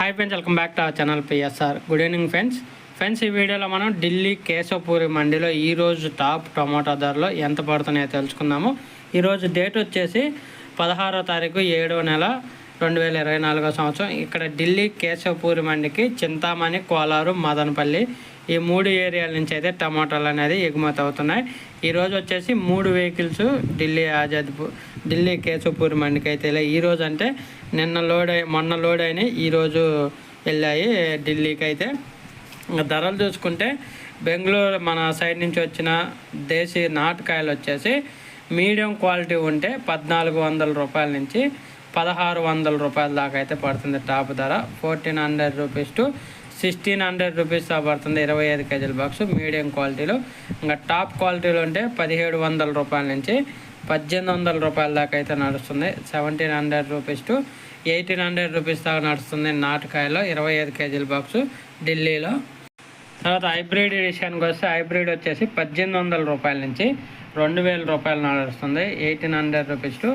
Hi friends, welcome back to our channel PSR. Good evening friends ఈ వీడియోలో మనం ఢిల్లీ కేశవపూరి మండిలో ఈరోజు టాప్ టొమాటో ధరలు ఎంత పడుతున్నాయో తెలుసుకుందాము. ఈరోజు డేట్ వచ్చేసి 16వ తారీఖు 7వ నెల 2024 సంవత్సరం. ఇక్కడ ఢిల్లీ కేశవపూరి మండికి చింతామణి, కోలారు, మదనపల్లి ఈ 3 ఏరియాల నుంచి అయితే టమాటాలు అనేది ఎగుమతి అవుతున్నాయి. ఈరోజు వచ్చేసి 3 వెహికల్స్ ఢిల్లీ కేశవపూరి మండికి అయితే ఈరోజు అంటే మొన్న లోడ్ అయినాయి, ఈరోజు వెళ్ళాయి ఢిల్లీకి అయితే. ధరలు చూసుకుంటే బెంగళూరు మన సైడ్ నుంచి వచ్చిన దేశీ నాటుకాయలు వచ్చేసి మీడియం క్వాలిటీ ఉంటే 1400 రూపాయల నుంచి 1600 రూపాయల దాకా అయితే పడుతుంది. టాప్ ధర 1400 రూపీస్ టు 1600 రూపీస్ పడుతుంది 25 కేజీల బాక్స్ మీడియం క్వాలిటీలో. ఇంకా టాప్ క్వాలిటీలో ఉంటే 1700 రూపాయల నుంచి 1800 రూపాయల దాకా అయితే నడుస్తుంది. 1700 రూపీస్ టు 1800 రూపీస్ దాకా నడుస్తుంది నాటుకాయలో 25 కేజీల బాక్స్ ఢిల్లీలో. తర్వాత హైబ్రిడ్ విషయానికి వస్తే హైబ్రిడ్ వచ్చేసి 1800 రూపాయల నుంచి 2000 రూపాయలు నడుస్తుంది. 1800 రూపీస్ టు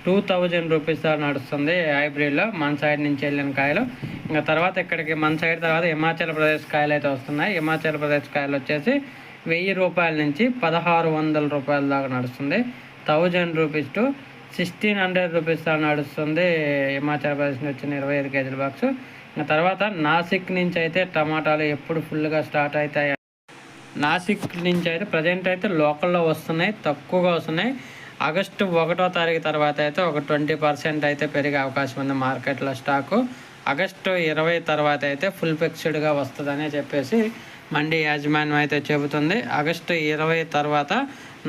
2000 రూపీస్ దాకా నడుస్తుంది హైబ్రిడ్లో మన సైడ్ నుంచి వెళ్ళిన కాయలు. ఇంకా తర్వాత ఇక్కడికి మన సైడ్ తర్వాత హిమాచల్ ప్రదేశ్ కాయలు అయితే వస్తున్నాయి. హిమాచల్ ప్రదేశ్ కాయలు వచ్చేసి 1000 రూపాయల నుంచి 1600 రూపాయల దాకా నడుస్తుంది. 1000 రూపీస్ టు 1600 రూపీస్ దాకా నడుస్తుంది హిమాచల్ ప్రదేశ్ నుంచి వచ్చిన 25 కేజీల బాక్స్. ఇంకా తర్వాత నాసిక్ నుంచి అయితే టమాటాలు ఎప్పుడు ఫుల్గా స్టార్ట్ అవుతాయి. నాసిక్ నుంచి అయితే ప్రజెంట్ అయితే లోకల్లో వస్తున్నాయి, తక్కువగా వస్తున్నాయి. ఆగస్టు 1వ తారీఖు తర్వాత అయితే ఒక 20% అయితే పెరిగే అవకాశం ఉంది మార్కెట్లో స్టాకు. ఆగస్టు 20 తర్వాత అయితే ఫుల్ ఫిక్స్డ్గా వస్తుందని చెప్పేసి మండి యాజమాన్యం అయితే చెబుతుంది. ఆగస్టు 20 తర్వాత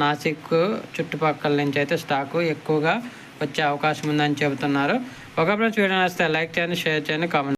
నాసిక్ చుట్టుపక్కల నుంచి అయితే స్టాకు ఎక్కువగా వచ్చే అవకాశం ఉందని చెబుతున్నారు. ఒక ఫ్రెండ్స్ వీడియో నచ్చితే లైక్ చేయండి, షేర్ చేయండి, కామెంట్